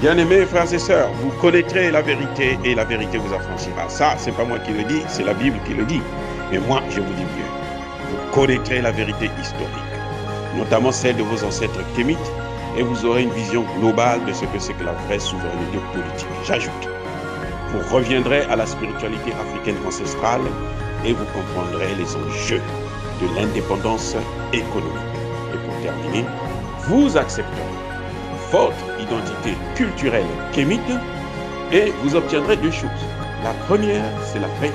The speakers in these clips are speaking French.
Bien-aimés frères et sœurs, vous connaîtrez la vérité et la vérité vous affranchira. Ça, c'est pas moi qui le dis, c'est la Bible qui le dit. Mais moi, je vous dis mieux. Vous connaîtrez la vérité historique, notamment celle de vos ancêtres kémites, et vous aurez une vision globale de ce que c'est que la vraie souveraineté politique. J'ajoute, vous reviendrez à la spiritualité africaine ancestrale et vous comprendrez les enjeux de l'indépendance économique. Et pour terminer, vous accepterez votre identité culturelle kémite et vous obtiendrez deux choses. La première, c'est la paix.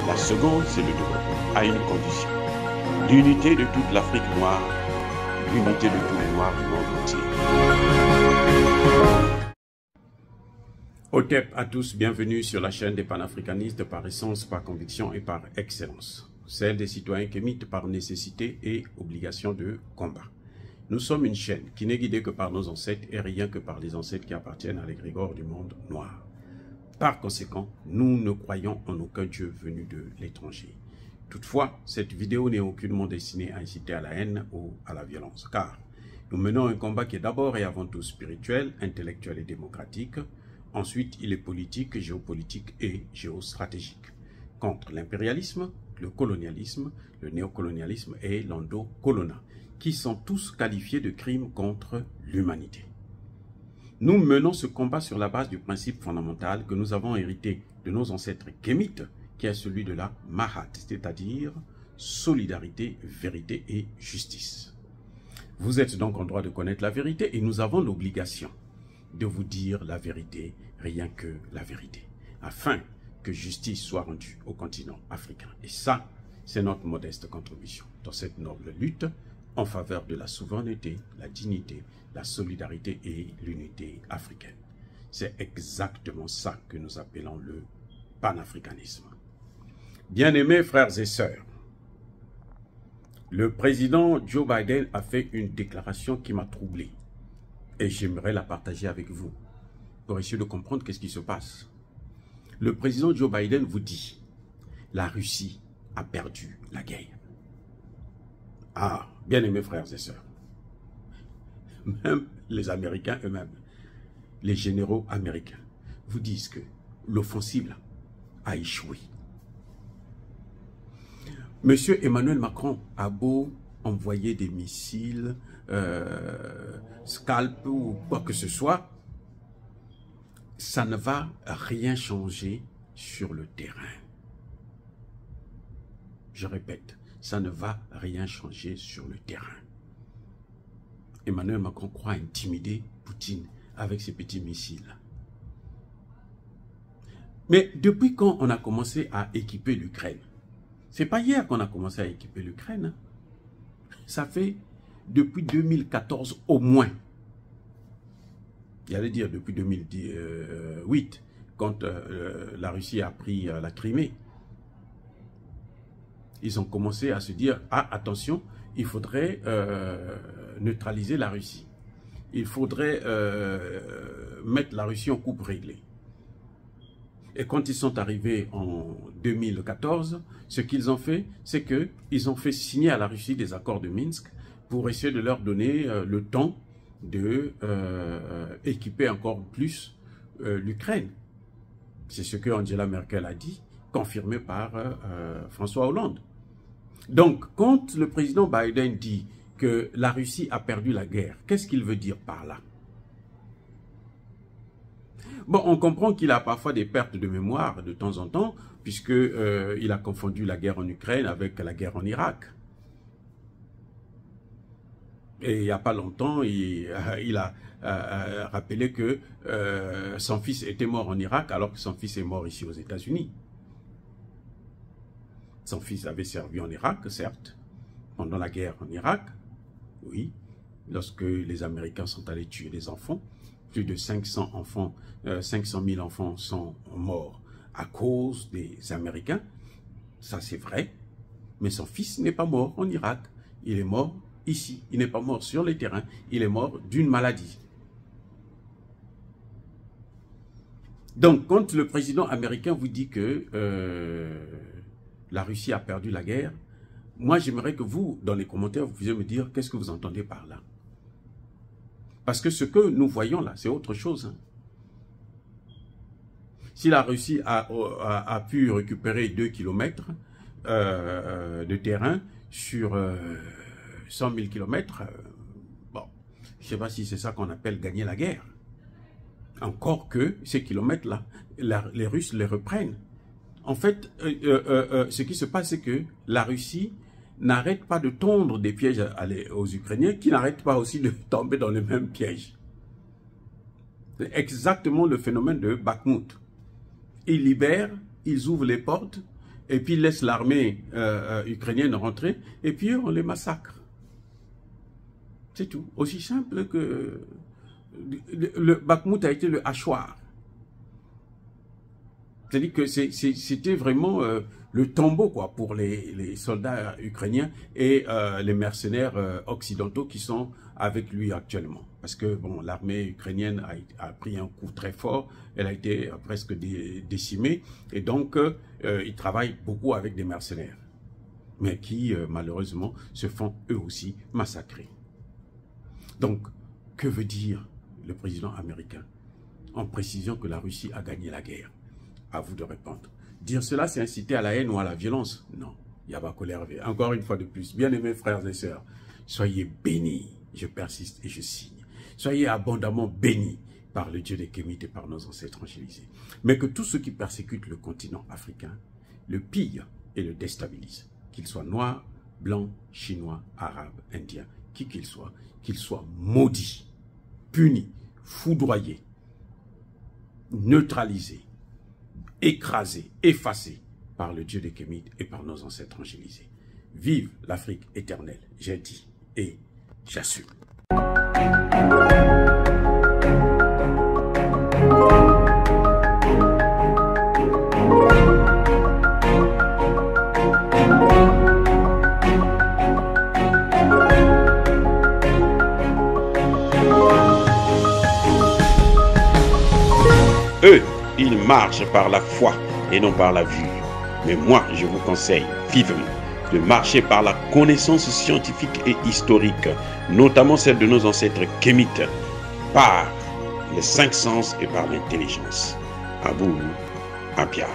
La seconde, c'est le développement, à une condition. L'unité de toute l'Afrique noire, l'unité de tous les Noirs du monde entier. Otep à tous, bienvenue sur la chaîne des panafricanistes par essence, par conviction et par excellence. Celle des citoyens kémites par nécessité et obligation de combat. Nous sommes une chaîne qui n'est guidée que par nos ancêtres et rien que par les ancêtres qui appartiennent à l'égrégore du monde noir. Par conséquent, nous ne croyons en aucun Dieu venu de l'étranger. Toutefois, cette vidéo n'est aucunement destinée à inciter à la haine ou à la violence, car nous menons un combat qui est d'abord et avant tout spirituel, intellectuel et démocratique. Ensuite, il est politique, géopolitique et géostratégique, contre l'impérialisme, le colonialisme, le néocolonialisme et l'endocolonat, qui sont tous qualifiés de crimes contre l'humanité. Nous menons ce combat sur la base du principe fondamental que nous avons hérité de nos ancêtres kémites, qui est celui de la Mahat, c'est-à-dire solidarité, vérité et justice. Vous êtes donc en droit de connaître la vérité et nous avons l'obligation de vous dire la vérité, rien que la vérité, afin que justice soit rendue au continent africain. Et ça, c'est notre modeste contribution dans cette noble lutte en faveur de la souveraineté, la dignité, la solidarité et l'unité africaine. C'est exactement ça que nous appelons le panafricanisme. Bien-aimés frères et sœurs, le président Joe Biden a fait une déclaration qui m'a troublé et j'aimerais la partager avec vous pour essayer de comprendre qu'est-ce qui se passe. Le président Joe Biden vous dit « La Russie a perdu la guerre ». Ah, bien-aimés frères et sœurs, même les Américains eux-mêmes, les généraux américains, vous disent que l'offensive a échoué. Monsieur Emmanuel Macron a beau envoyer des missiles, Scalp ou quoi que ce soit, ça ne va rien changer sur le terrain. Je répète, ça ne va rien changer sur le terrain. Emmanuel Macron croit intimider Poutine avec ses petits missiles. Mais depuis quand on a commencé à équiper l'Ukraine? C'est pas hier qu'on a commencé à équiper l'Ukraine. Ça fait depuis 2014 au moins. J'allais dire depuis 2008, quand la Russie a pris la Crimée. Ils ont commencé à se dire, ah attention, il faudrait neutraliser la Russie. Il faudrait mettre la Russie en coupe réglée. Et quand ils sont arrivés en 2014, ce qu'ils ont fait, c'est qu'ils ont fait signer à la Russie des accords de Minsk pour essayer de leur donner le temps de équiper encore plus l'Ukraine. C'est ce que Angela Merkel a dit, confirmé par François Hollande. Donc, quand le président Biden dit que la Russie a perdu la guerre, qu'est-ce qu'il veut dire par là? Bon, on comprend qu'il a parfois des pertes de mémoire de temps en temps, puisqu'il a confondu la guerre en Ukraine avec la guerre en Irak. Et il n'y a pas longtemps, il a rappelé que son fils était mort en Irak, alors que son fils est mort ici aux États-Unis. Son fils avait servi en Irak, certes, pendant la guerre en Irak, oui, lorsque les Américains sont allés tuer des enfants. Plus de 500 000 enfants sont morts à cause des Américains. Ça, c'est vrai. Mais son fils n'est pas mort en Irak. Il est mort ici. Il n'est pas mort sur les terrains. Il est mort d'une maladie. Donc, quand le président américain vous dit que la Russie a perdu la guerre, moi, j'aimerais que vous, dans les commentaires, vous puissiez me dire qu'est-ce que vous entendez par là. Parce que ce que nous voyons là, c'est autre chose. Hein. Si la Russie a pu récupérer 2 km de terrain sur 100 000 km, bon, je ne sais pas si c'est ça qu'on appelle gagner la guerre. Encore que ces kilomètres-là, les Russes les reprennent. En fait, ce qui se passe, c'est que la Russie n'arrête pas de tondre des pièges aux Ukrainiens, qui n'arrêtent pas aussi de tomber dans les mêmes pièges. C'est exactement le phénomène de Bakhmout. Ils libèrent, ils ouvrent les portes, et puis ils laissent l'armée ukrainienne rentrer, et puis on les massacre. C'est tout. Aussi simple que... Le Bakhmout a été le hachoir. C'est-à-dire que c'était vraiment le tombeau quoi, pour les soldats ukrainiens et les mercenaires occidentaux qui sont avec lui actuellement. Parce que bon, l'armée ukrainienne a pris un coup très fort, elle a été presque décimée, et donc ils travaillent beaucoup avec des mercenaires, mais qui malheureusement se font eux aussi massacrer. Donc, que veut dire le président américain en précisant que la Russie a gagné la guerre? À vous de répondre. Dire cela, c'est inciter à la haine ou à la violence? Non. Yabako Hervé. Encore une fois de plus, bien-aimés frères et sœurs, soyez bénis, je persiste et je signe. Soyez abondamment bénis par le Dieu des Kémites et par nos ancêtres angélisés. Mais que tous ceux qui persécutent le continent africain le pillent et le déstabilisent. Qu'ils soient noirs, blancs, chinois, arabes, indiens, qui qu'ils soient maudits, punis, foudroyés, neutralisés, écrasés, effacés par le Dieu des Kémites et par nos ancêtres angélisés. Vive l'Afrique éternelle, j'ai dit et j'assume. Eux, ils marchent par la foi et non par la vue. Mais moi, je vous conseille vivement de marcher par la connaissance scientifique et historique, notamment celle de nos ancêtres kémites, par les 5 sens et par l'intelligence. À vous, Abia.